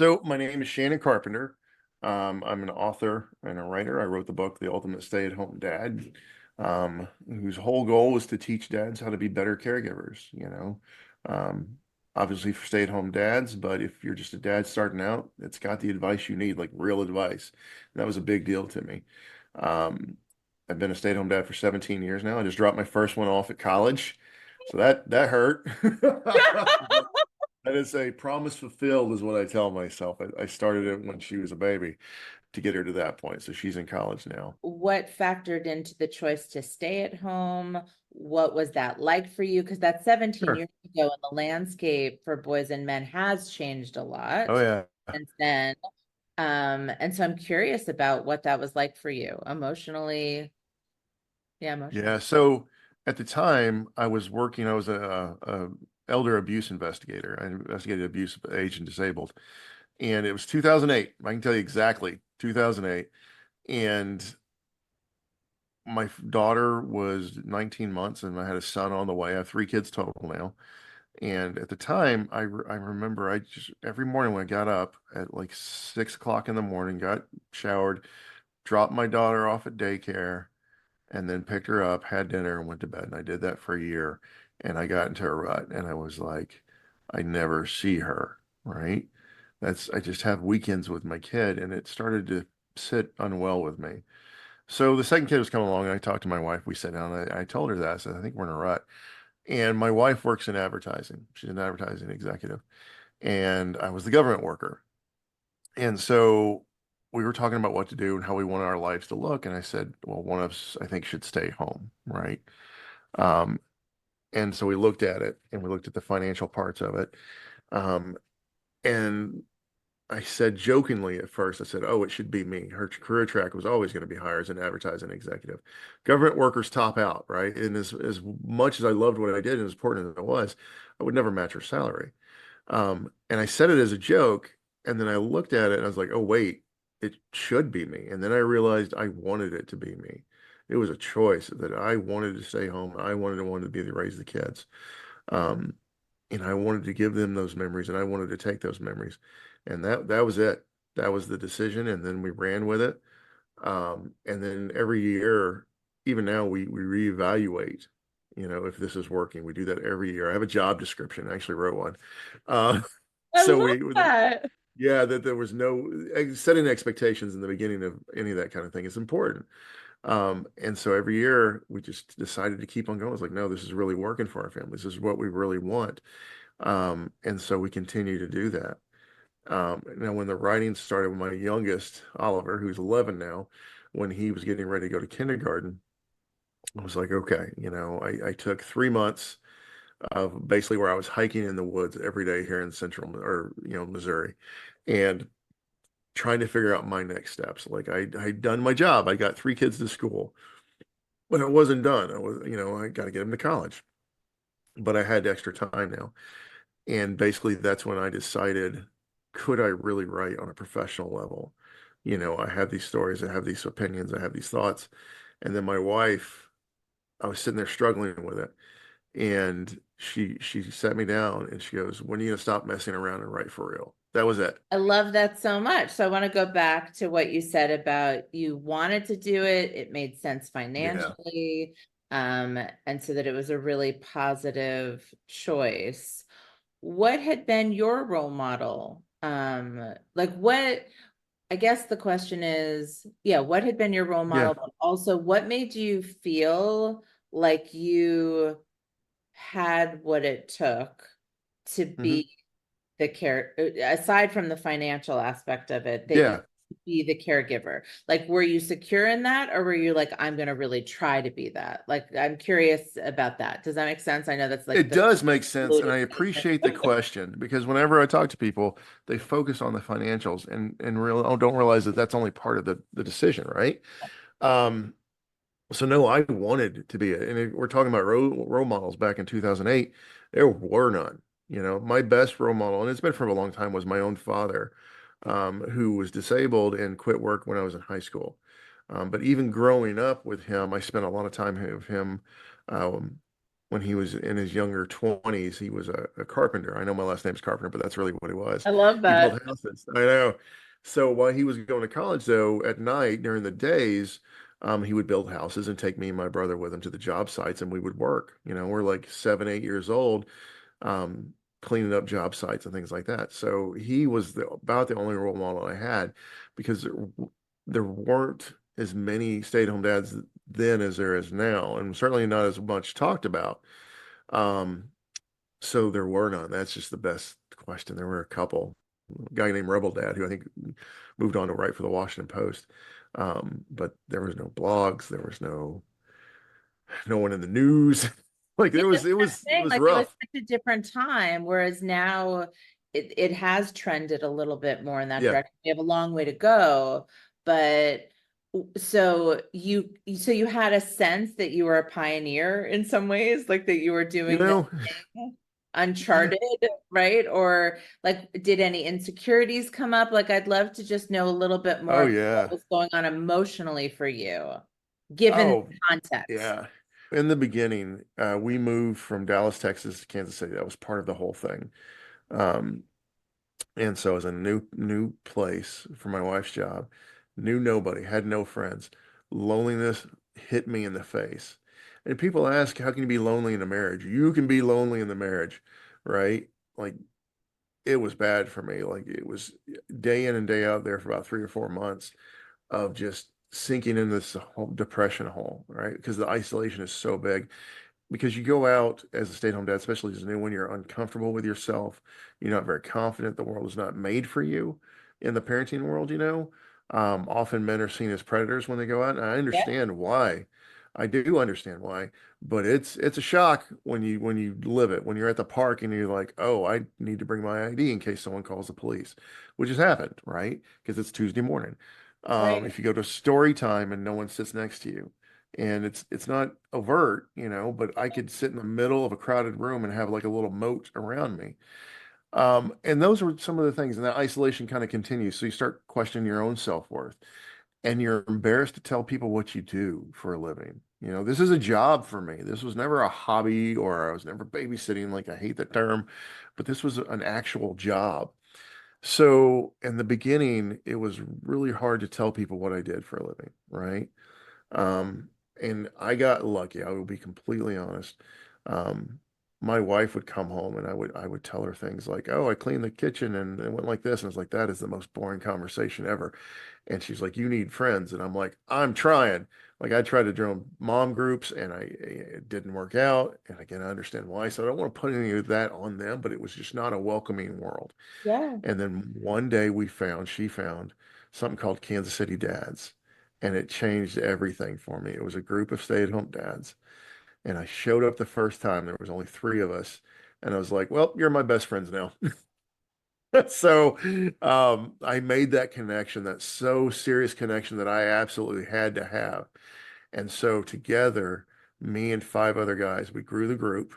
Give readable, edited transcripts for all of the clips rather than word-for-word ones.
So my name is Shannon Carpenter. I'm an author and a writer. I wrote the book, The Ultimate Stay-at-Home Dad, whose whole goal was to teach dads how to be better caregivers. Um, Obviously for stay-at-home dads, but if you're just a dad starting out, it's got the advice you need, like real advice. And that was a big deal to me. Um, I've been a stay-at-home dad for 17 years now. I just dropped my first one off at college. So that hurt. That is a promise fulfilled, is what I tell myself. I started it when she was a baby to get her to that point. So she's in college now. What factored into the choice to stay at home? What was that like for you? Because that's 17 Sure. years ago, and the landscape for boys and men has changed a Oh, lot yeah. since then. And so I'm curious about what that was like for you emotionally. Yeah, emotionally. Yeah. So at the time I was working, I was a elder abuse investigator. I investigated abuse of aged and disabled. And it was 2008. I can tell you exactly 2008. And my daughter was 19 months and I had a son on the way. I have three kids total now. And at the time, I remember I just every morning when I got up at like 6 o'clock in the morning, got showered, dropped my daughter off at daycare, and then picked her up, had dinner, and went to bed. And I did that for a year. And I got into a rut, and I was like, I never see her, right? I just have weekends with my kid, and it started to sit unwell with me. So the second kid was coming along, and I talked to my wife. We sat down, and I told her that. I said, I think we're in a rut. And my wife works in advertising. She's an advertising executive. And I was the government worker. And so we were talking about what to do and how we want our lives to look. And I said, well, one of us, I think, should stay home, right? Um, and so we looked at it and we looked at the financial parts of it. And I said jokingly at first, I said, oh, it should be me. Her career track was always going to be higher as an advertising executive. Government workers top out, right? And as much as I loved what I did and as important as it was, I would never match her salary. And I said it as a joke, and then I looked at it and I was like, oh, wait, it should be me. And then I realized I wanted it to be me. It was a choice that I wanted to stay home. I wanted to be the raise the kids. Um, and I wanted to give them those memories and I wanted to take those memories. And that was it. That was the decision. And then we ran with it. And then every year, even now, we reevaluate, if this is working. We do that every year. I have a job description. I actually wrote one. Uh, I so love that. yeah, that there was no setting expectations in the beginning of any of that kind of thing is important. And so every year we just decided to keep on going. It's like, no, this is really working for our families. This is what we really want. And so we continue to do that. Now, when the writing started with my youngest, Oliver, who's 11 now, when he was getting ready to go to kindergarten, I was like, okay, I took 3 months of basically where I was hiking in the woods every day here in central or, Missouri and trying to figure out my next steps. Like I'd done my job. I got three kids to school, but I wasn't done. I got to get them to college, but I had extra time now. And basically, that's when I decided, could I really write on a professional level? I have these stories, I have these opinions, I have these thoughts. And then my wife, I was sitting there struggling with it. And she sat me down and she goes, when are you gonna stop messing around and write for real? That was it. I love that so much. So I want to go back to what you said about you wanted to do it. It made sense Yeah. financially. And so that it was a really positive choice. What had been your role model? Like what, I guess the question is, yeah, what had been your role Yeah. model, but also what made you feel like you had what it took to Hmm. be the care, aside from the financial aspect of it, that you Yeah. be the caregiver? Like, were you secure in that, or were you like, I'm going to really try to be that? Like, I'm curious about that. Does that make sense? I know that's like It the does make sense, and loaded I appreciate the question because whenever I talk to people, they focus on the financials and don't realize that that's only part of the decision, right? Um, so no, I wanted to be it. And if we're talking about role models back in 2008, there were none. My best role model, and it's been for a long time, was my own father, who was disabled and quit work when I was in high school. But even growing up with him, I spent a lot of time with him. when he was in his younger 20s. He was a carpenter. I know my last name's Carpenter, but that's really what he was. I love He that. built houses. I know. So while he was going to college, though, at night during the days, he would build houses and take me and my brother with him to the job sites, and we would work. We're like 7, 8 years old, um, cleaning up job sites and things like that. So he was about the only role model I had, because there weren't as many stay-at-home dads then as there is now, and certainly not as much talked about. Um, so there were none. That's just the best question. There were a couple. A guy named Rebel Dad, who I think moved on to write for the Washington Post. But there was no blogs. There was no one in the news. Like Yeah, it was that's it what I'm was it saying. was Like it was rough. such a different time, whereas now it has trended a little bit more in that Yeah. direction. We have a long way to go, but so you had a sense that you were a pioneer in some ways, like that you were You doing this know, thing uncharted, right? Or like did any insecurities come up? Like I'd love to just know a little bit more oh about what yeah. was going on emotionally for you, given Oh the context. yeah. In the beginning, we moved from Dallas, Texas to Kansas City. That was part of the whole thing. Um, And so it was a new place for my wife's job. Knew nobody, had no friends. Loneliness hit me in the face. And people ask, how can you be lonely in a marriage? You can be lonely in the marriage, right? Like it was bad for me. Like it was day in and day out there for about 3 or 4 months of just sinking in this whole depression hole, right? Because the isolation is so big, because you go out as a stay-at-home dad, especially as a new one, you're uncomfortable with yourself. You're not very confident. The world is not made for you in the parenting world. Often men are seen as predators when they go out, and I Yeah, understand why. I do understand why, but it's a shock when you live it. When you're at the park and you're like, oh, I need to bring my ID in case someone calls the police, which has happened, right? Because it's Tuesday morning. right. If you go to story time and no one sits next to you, and it's not overt, but I could sit in the middle of a crowded room and have like a little moat around me. And those were some of the things, and that isolation kind of continues. So you start questioning your own self-worth, and you're embarrassed to tell people what you do for a living. This is a job for me. This was never a hobby, or I was never babysitting. Like, I hate that term, but this was an actual job. So in the beginning, it was really hard to tell people what I did for a living, right? Um, and I got lucky. I will be completely honest. Um, my wife would come home and I would tell her things like, "Oh, I cleaned the kitchen and it went like this." And I was like, "That is the most boring conversation ever." And she's like, "You need friends." And I'm like, "I'm trying." Like, I tried to join mom groups and it didn't work out. And again, I understand why. So I don't want to put any of that on them, but it was just not a welcoming world. Yeah. And then one day she found something called Kansas City Dads, and it changed everything for me. It was a group of stay-at-home dads, and I showed up the first time. There was only three of us, and I was like, "Well, you're my best friends now." So, I made that connection, that so serious connection that I absolutely had to have. And so together, me and five other guys, we grew the group.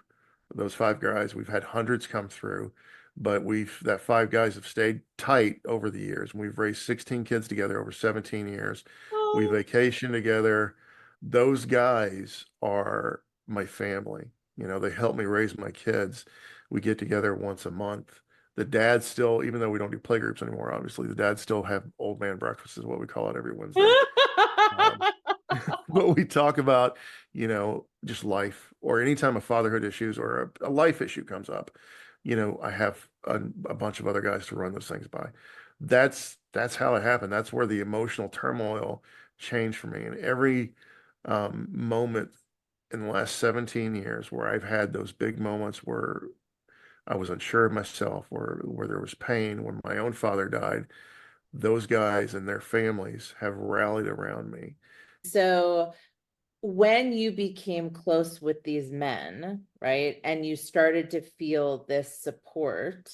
Those five guys, we've had hundreds come through, but that five guys have stayed tight over the years. And we've raised 16 kids together over 17 years. We Oh, vacation together. Those guys are my family. They help me raise my kids. We get together once a month. The dads still, even though we don't do play groups anymore, obviously, the dads still have old man breakfast, is what we call it, every Wednesday. Um, but we talk about, just life, or anytime a fatherhood issues or a life issue comes up, I have a bunch of other guys to run those things by. That's how it happened. That's where the emotional turmoil changed for me. And every moment in the last 17 years where I've had those big moments where I was unsure of myself, where there was pain, when my own father died, those guys and their families have rallied around me. so when you became close with these men, right, and you started to feel this support,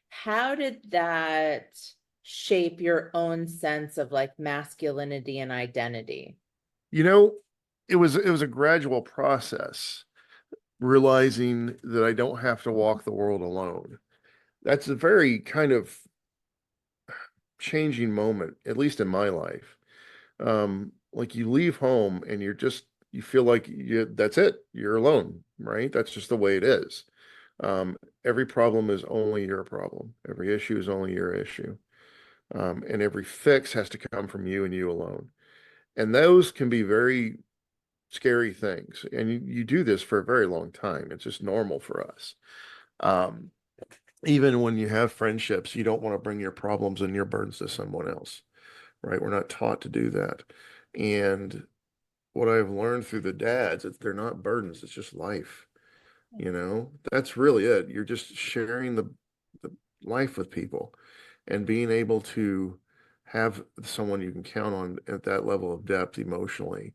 how did that shape your own sense of like masculinity and identity? You know, it was a gradual process, realizing that I don't have to walk the world alone. That's a very kind of changing moment, at least in my life. Like, you leave home and you're just you feel like that's it. You're alone, right? That's just the way it is. Every problem is only your problem. Every issue is only your issue. And every fix has to come from you and you alone. And those can be very scary things. And you do this for a very long time. It's just normal for us. Um, Even when you have friendships, you don't want to bring your problems and your burdens to someone else, right? We're not taught to do that. And what I've learned through the dads, they're not burdens, it's just life. That's really it. You're just sharing the life with people and being able to have someone you can count on at that level of depth emotionally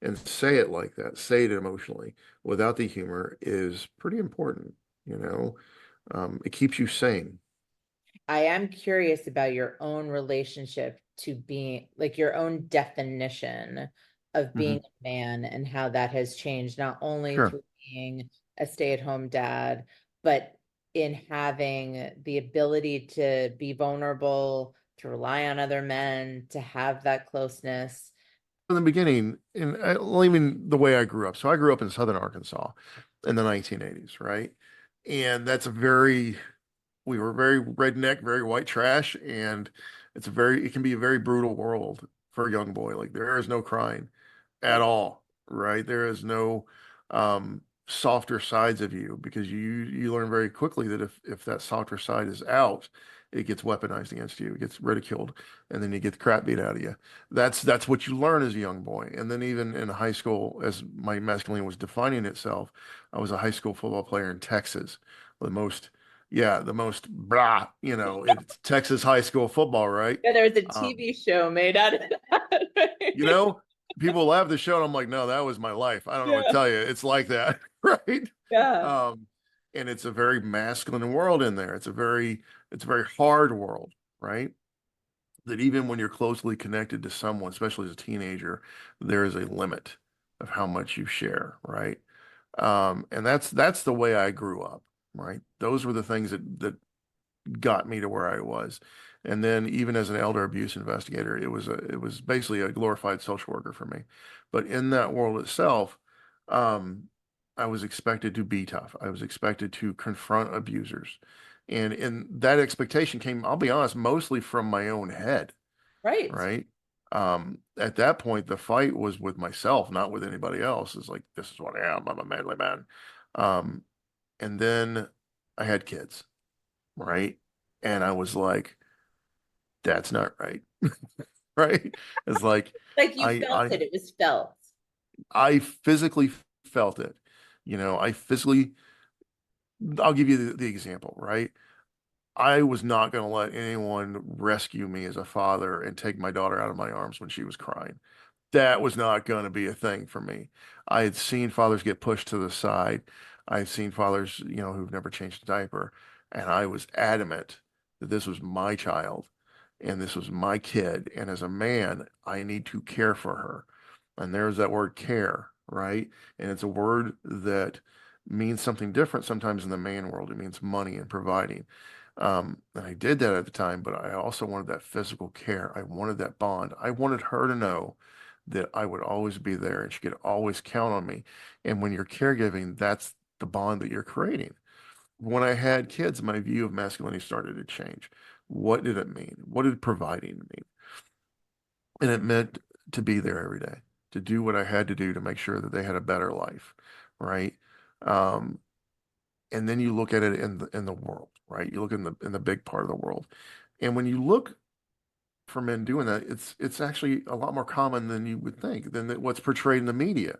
and say it like that, say it emotionally without the humor is pretty important, you know. It keeps you sane. I am curious about your own relationship to being like your own definition of being Hmm. a man and how that has changed, not only Sure. through being a stay-at-home dad, but in having the ability to be vulnerable, to rely on other men, to have that closeness. In the beginning, well, even the way I grew up. So I grew up in Southern Arkansas in the 1980s, right? And we were very redneck, very white trash, and it can be a very brutal world for a young boy. Like there is no crying at Right. all, right? There is no softer sides of you because you learn very quickly that if that softer side is out, it gets weaponized against you, it gets ridiculed, and then you get the crap beat out of you. That's what you learn as a young boy. And then even in high school, as my masculinity was defining itself, I was a high school football player in Texas, the most the most blah, it's Texas high school football, right? Yeah, there was a Um, TV show made out of that. you Right? know, people laugh at the show, and I'm like, no, that was my life. I don't know what to Yeah. tell you. It's like that, right? Yeah. Um, and it's a very masculine world in there. It's a very hard world, right? That even when you're closely connected to someone, especially as a teenager, there is a limit of how much you share, right? And that's the way I grew up, right? Those were the things that got me to where I was. And then even as an elder abuse investigator, it was basically a glorified social worker for me. But in that world itself, um, I was expected to be tough. I was expected to confront abusers. And that expectation came, I'll be honest, mostly from my own head, Right. right? At that point, the fight was with myself, not with anybody else. It's like, this is what I am. I'm a manly man. Um, and then I had kids, right? And I was like, that's not right. Right? It's like Like you I felt I it. It was felt. I physically felt it. I physically I'll give you the example, right? I was not going to let anyone rescue me as a father and take my daughter out of my arms when she was crying. That was not going to be a thing for me. I had seen fathers get pushed to the side. I had seen fathers, who've never changed a diaper, and I was adamant that this was my child and this was my kid. And as a man, I need to care for her. And there's that word care, right? And it's a word that means something different sometimes in the man world. It means money and providing. And I did that at the time, but I also wanted that physical care. I wanted that bond. I wanted her to know that I would always be there and she could always count on me. And when you're caregiving, that's the bond that you're creating. When I had kids, my view of masculinity started to change. What did it mean? What did providing mean? And it meant to be there every day, to do what I had to do to make sure that they had a better life, right? Um, and then you look at it in the world, right? You look in the big part of the world. And when you look for men doing that, it's actually a lot more common than you would think, than what's portrayed in the media,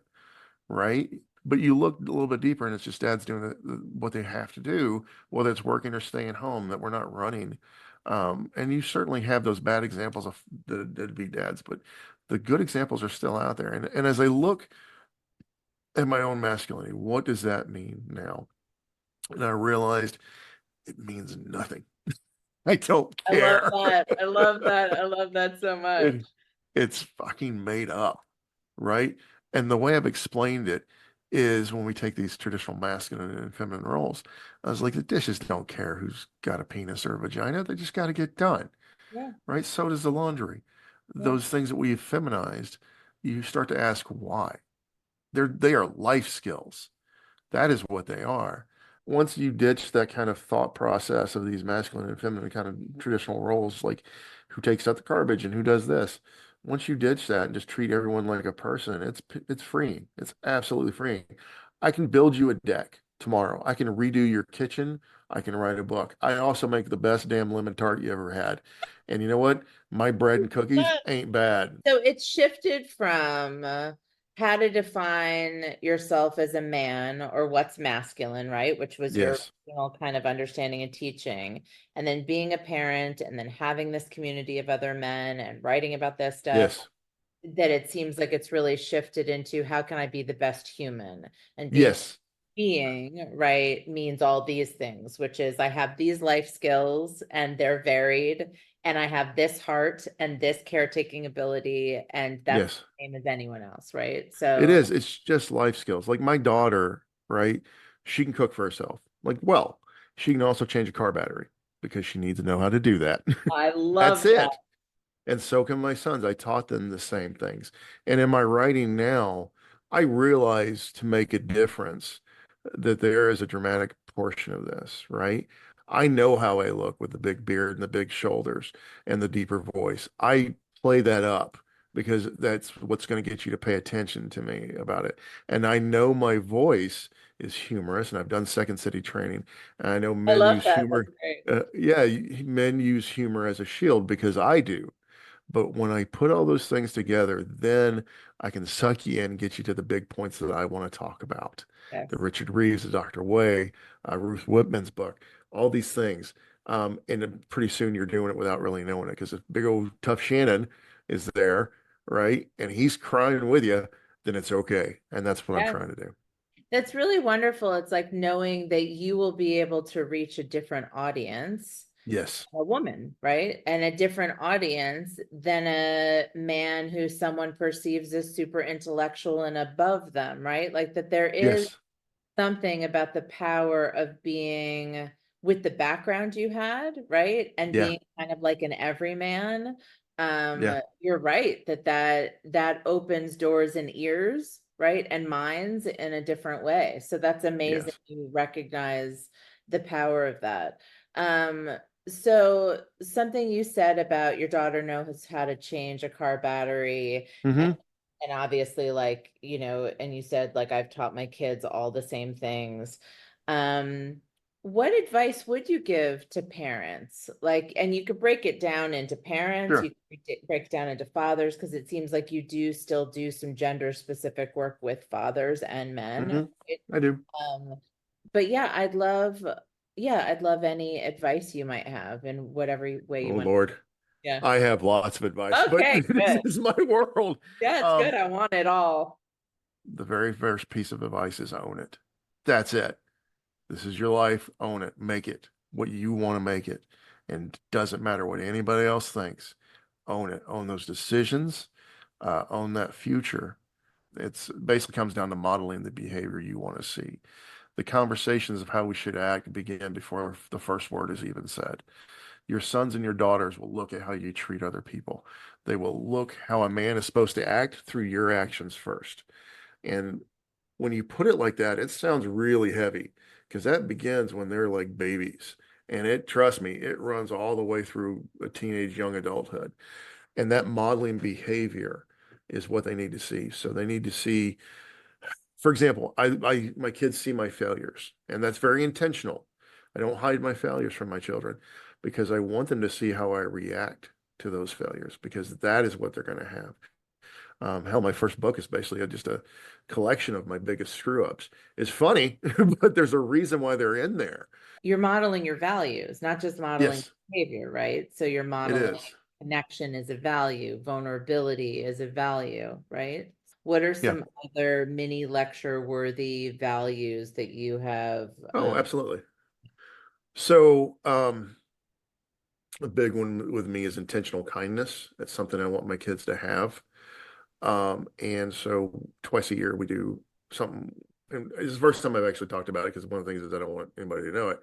right? But you look a little bit deeper, and it's just dads doing what they have to do, whether it's working or staying home, that we're not running. And you certainly have those bad examples of the deadbeat dads, but the good examples are still out there. And as I look at my own masculinity, what does that mean now? And I realized it means nothing. I don't I love care. that. I love that. I love that so much. It, it's fucking made up, right? And the way I've explained it is when we take these traditional masculine and feminine roles, I was like, the dishes don't care who's got a penis or a vagina. They just got to get done, Yeah. right? So does the laundry. Yeah. Those things that we've feminized, you start to ask why. They are life skills. That is what they are. Once you ditch that kind of thought process of these masculine and feminine kind of traditional roles, like who takes out the garbage and who does this, once you ditch that and just treat everyone like a person, it's freeing. It's absolutely freeing. I can build you a deck tomorrow. I can redo your kitchen. I can write a book. I also make the best damn lemon tart you ever had. And you know what? My bread and cookies ain't bad. So it's shifted from how to define yourself as a man or what's masculine, right? Which was your Yes. original kind of understanding and teaching. And then being a parent and then having this community of other men and writing about this stuff, Yes. that it seems like it's really shifted into how can I be the best human? And Yes. being, right, means all these things, which is I have these life skills and they're varied, and I have this heart and this caretaking ability, and that's Yes. the same as anyone else, right? It So is. It's just life skills. Like my daughter, right? She can cook for herself. Like, well, she can also change a car battery because she needs to know how to do that. I That's love that. it. And so can my sons. I taught them the same things. And in my writing now, I realize to make a difference that there is a dramatic portion of this, right? I know how I look with the big beard and the big shoulders and the deeper voice. I play that up because that's what's going to get you to pay attention to me about it. And I know my voice is humorous, and I've done Second City training, and I know I men love use that. That's humor. great. Yeah, men use humor as a shield because I do. But when I put all those things together, then I can suck you in and get you to the big points that I want to talk about. The Yes. Richard Reeves, the Dr. Way, Ruth Whitman's book, all these things. And then pretty soon you're doing it without really knowing it because if big old tough Shannon is there, right? And he's crying with you, then it's okay. And that's what I'm Yes. trying to do. That's really wonderful. It's like knowing that you will be able to reach a different audience, Yes. a woman, right? And a different audience than a man who someone perceives as super intellectual and above them, right? Like that there is Yes. something about the power of being with the background you had, right? And Yeah. being kind of like an everyman. Yeah. You're right that opens doors and ears, right? And minds in a different way. So that's amazing Yes. you recognize the power of that. Um, so something you said about your daughter knows how to change a car battery, Hmm. and obviously like, and you said like I've taught my kids all the same things. um what advice would you give to parents, like, and you could break it down into parents, you Sure. could break it down into fathers, because it seems like you do still do some gender specific work with fathers and men, Hmm. right? I do. um but I'd love any advice you might have in whatever way you Oh, want. Lord. Yeah. I have lots of advice, but Okay, this good. is my world. Yeah, it's good. Um, I want it all. the very first piece of advice is own it. That's it. This is your life. Own it. Make it what you want to make it. And doesn't matter what anybody else thinks. Own it. Own those decisions. Own that future. It's basically comes down to modeling the behavior you want to see. The conversations of how we should act begin before the first word is even said. Your sons and your daughters will look at how you treat other people. They will look how a man is supposed to act through your actions first. And when you put it like that, it sounds really heavy because that begins when they're like babies. And trust me, it runs all the way through a teenage, young adulthood. And that modeling behavior is what they need to see. So they need to see, for example, my kids see my failures, and that's very intentional. I don't hide my failures from my children because I want them to see how I react to those failures because that is what they're going to have. Hell, my first book is basically just a collection of my biggest screw ups. It's funny, but there's a reason why they're in there. You're modeling your values, not just modeling Yes, behavior, right? So you're it modeling is. connection is a value, vulnerability is a value, right? What are Yeah. some other mini lecture worthy values that you have? Oh, absolutely. So, a big one with me is intentional kindness. It's something I want my kids to have. And so twice a year we do something. And it's the first time I've actually talked about it because one of the things is I don't want anybody to know it.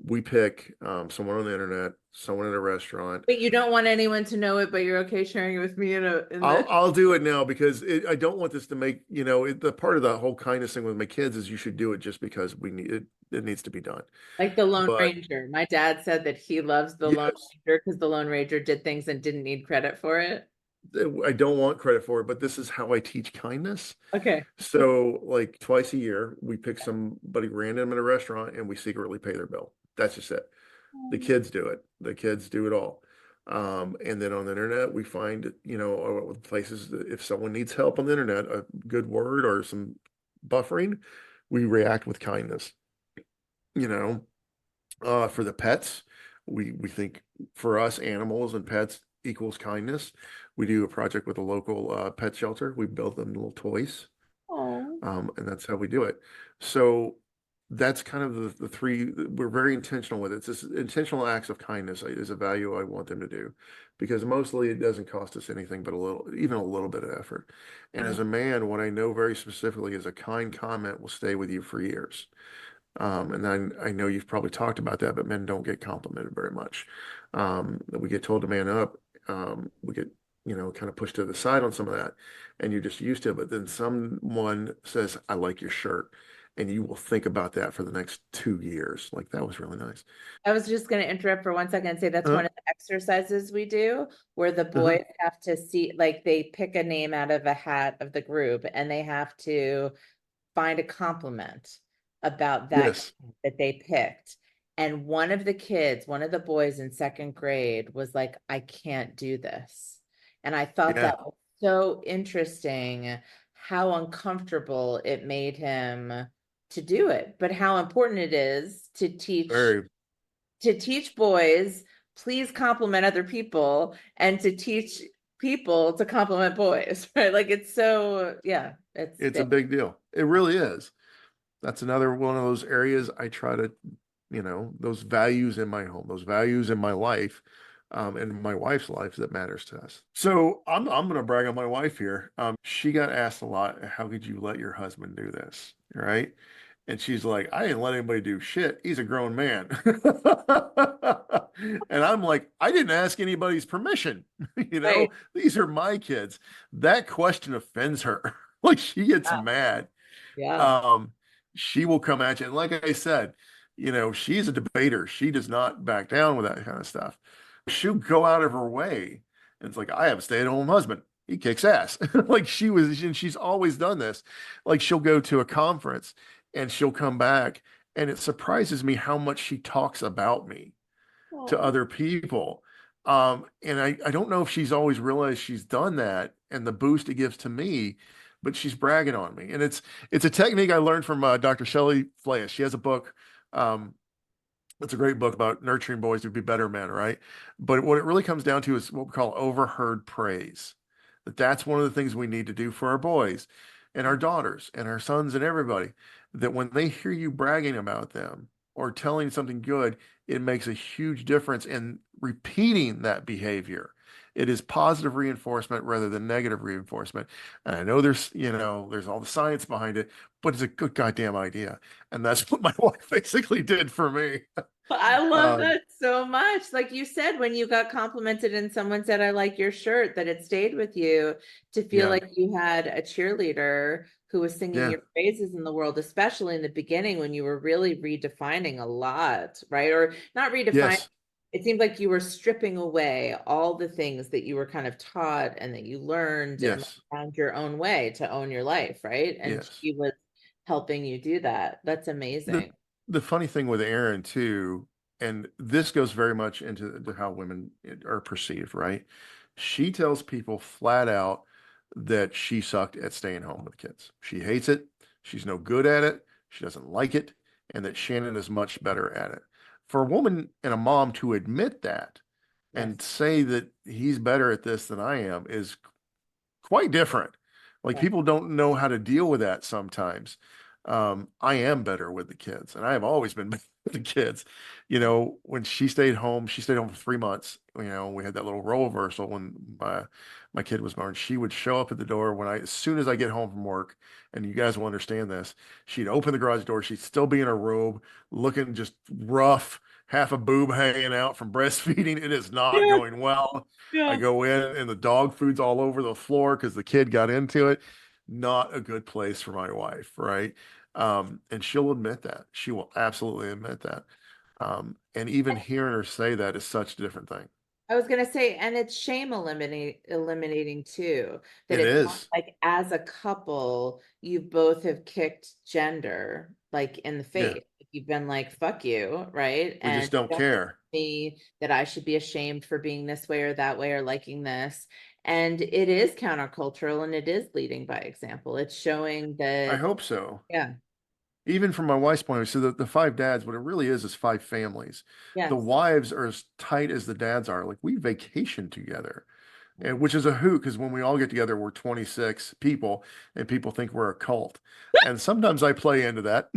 We pick someone on the internet, someone at a restaurant. But you don't want anyone to know it, but you're okay sharing it with me in I'll the I'll do it now because I don't want this to make, the part of the whole kindness thing with my kids is you should do it just because we need it. It needs to be done. like the Lone But Ranger. My dad said that he loves the Lone yes, Ranger because the Lone Ranger did things and didn't need credit for it. I don't want credit for it, but this is how I teach kindness. Okay. So, like twice a year, we pick somebody random at a restaurant and we secretly pay their bill. That's just it. The kids do it. The kids do it all. And then on the internet, we find, places that if someone needs help on the internet, a good word or some buffering, we react with kindness. You know, for the pets, we think for us, animals and pets equals kindness. We do a project with a local pet shelter. We build them little toys, Oh. and that's how we do it. So that's kind of the three. We're very intentional with it. It's this intentional acts of kindness is a value I want them to do, because mostly it doesn't cost us anything but even a little bit of effort. And as a man, what I know very specifically is a kind comment will stay with you for years. And I know you've probably talked about that, but men don't get complimented very much. We get told to man up. We get, kind of pushed to the side on some of that, and you're just used to it. But then someone says, "I like your shirt," and you will think about that for the next 2 years. Like that was really nice. I was just going to interrupt for 1 second and say that's Uh, one of the exercises we do where the uh boys have to see, like, they pick a name out of a hat of the group and they have to find a compliment about that Yes, that they picked. And one of the kids, one of the boys in second grade was like, I can't do this. And I thought yeah, that was so interesting how uncomfortable it made him to do it, but how important it is very. to teach boys, please compliment other people and to teach people to compliment boys, right? Like it's so, yeah, it's It's a big. big deal. It really is. That's another one of those areas I try to, those values in my home, those values in my life, and my wife's life that matters to us. So I'm gonna brag on my wife here. She got asked a lot, how could you let your husband do this? Right? And she's like, I didn't let anybody do shit. He's a grown man. And I'm like, I didn't ask anybody's permission. Right. These are my kids. That question offends her. Like she gets Yeah. mad. Yeah. um, she will come at you. And like I said, she's a debater. She does not back down with that kind of stuff. She'll go out of her way. And it's like, I have a stay-at-home husband. He kicks ass. Like and she's always done this. Like she'll go to a conference and she'll come back, and it surprises me how much she talks about me to Oh. other people. And I don't know if she's always realized she's done that and the boost it gives to me, but she's bragging on me. And it's a technique I learned from Dr. Shelley Flayes. She has a book. Um, it's a great book about nurturing boys to be better men, right? But what it really comes down to is what we call overheard praise. That's one of the things we need to do for our boys and our daughters and our sons and everybody. That when they hear you bragging about them or telling something good, it makes a huge difference in repeating that behavior. It is positive reinforcement rather than negative reinforcement. And I know there's all the science behind it, but it's a good goddamn idea. And that's what my wife basically did for me. I love Um, that so much. Like you said, when you got complimented and someone said, I like your shirt, that it stayed with you to feel yeah, like you had a cheerleader who was singing yeah, your praises in the world, especially in the beginning when you were really redefining a lot, right? Or not redefining. yes, It seemed like you were stripping away all the things that you were kind of taught and that you learned and yes, found your own way to own your life, right? And yes. she was helping you do that. That's The amazing. the funny thing with Aaron too, and this goes very much into how women are perceived, right? She tells people flat out that she sucked at staying home with kids. She hates it. She's no good at it. She doesn't like it, and that Shannon is much better at it. For a woman and a mom to admit that Yes. and say that he's better at this than I am is quite different. Like Right. people don't know how to deal with that sometimes. I am better with the kids, and I have always been better with the kids. You know, when she stayed home for 3 months. You know, we had that little role reversal when my kid was born. She would show up at the door as soon as I get home from work, and you guys will understand this. She'd open the garage door. She'd still be in her robe, looking just rough, half a boob hanging out from breastfeeding. It is not Yeah, going well. I yeah. go in and the dog food's all over the floor because the kid got into it. Not a good place for my wife, right? And she'll admit that. She will absolutely admit that. And even hearing her say that is such a different thing. I was gonna say, and it's shame eliminating too, that It it's not is. like as a couple, you both have kicked gender like in the Yeah. face. You've been like, fuck you, right? We And just don't don't tell care. me that I should be ashamed for being this way or that way or liking this. And it is countercultural and it is leading by example. It's showing I that, hope so. yeah, Even from my wife's point of view, so the five dads, what it really is five families. The yes. wives are as tight as the dads are. Like we vacation together. And which is a hoot because when we all get together, we're 26 people and people think we're a cult. And sometimes I play into that.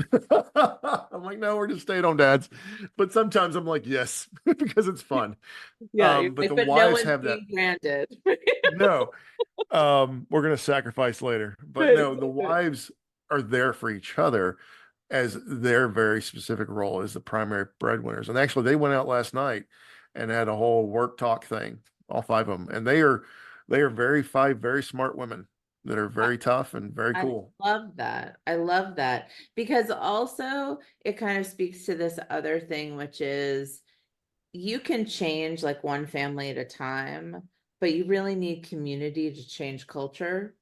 I'm like, no, we're just stay-at-home dads. But sometimes I'm like, yes, because it's fun. Yeah, you're But like, the but no wives one's have that. being branded. No, we're gonna sacrifice later. But Right. no, the wives are there for each other as their very specific role as the primary breadwinners. And actually, they went out last night and had a whole work talk thing, all five of them. And they are five very smart women that are very tough and very I cool. love that. I love that because also it kind of speaks to this other thing, which is you can change like one family at a time, but you really need community to change culture.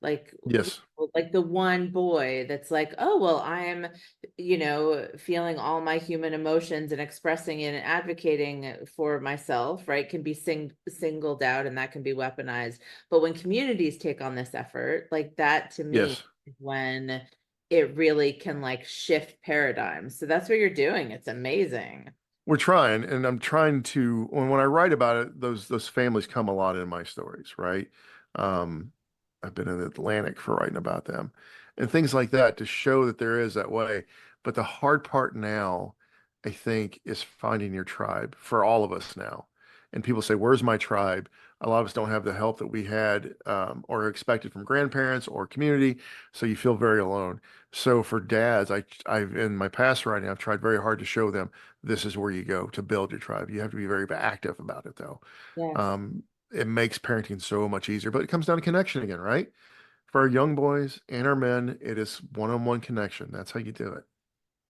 Yes. Like the one boy that's like, oh, well, I'm, feeling all my human emotions and expressing it and advocating for myself, right? Can be singled out and that can be weaponized. But when communities take on this effort, like that to me, Yes. is when it really can like shift paradigms. So that's what you're doing. It's amazing. We're trying, and I'm trying to when I write about it, those families come a lot in my stories, right? Um, I've been in the Atlantic for writing about them and things like that to show that there is that way. But the hard part now, I think, is finding your tribe for all of us now. And people say, "Where's my tribe?" A lot of us don't have the help that we had or expected from grandparents or community, so you feel very alone. So for dads, I've in my past writing, I've tried very hard to show them this is where you go to build your tribe. You have to be very active about it, though. Yes. Um, it makes parenting so much easier, but it comes down to connection again, right? For our young boys and our men, it is one-on-one connection. That's how you do it.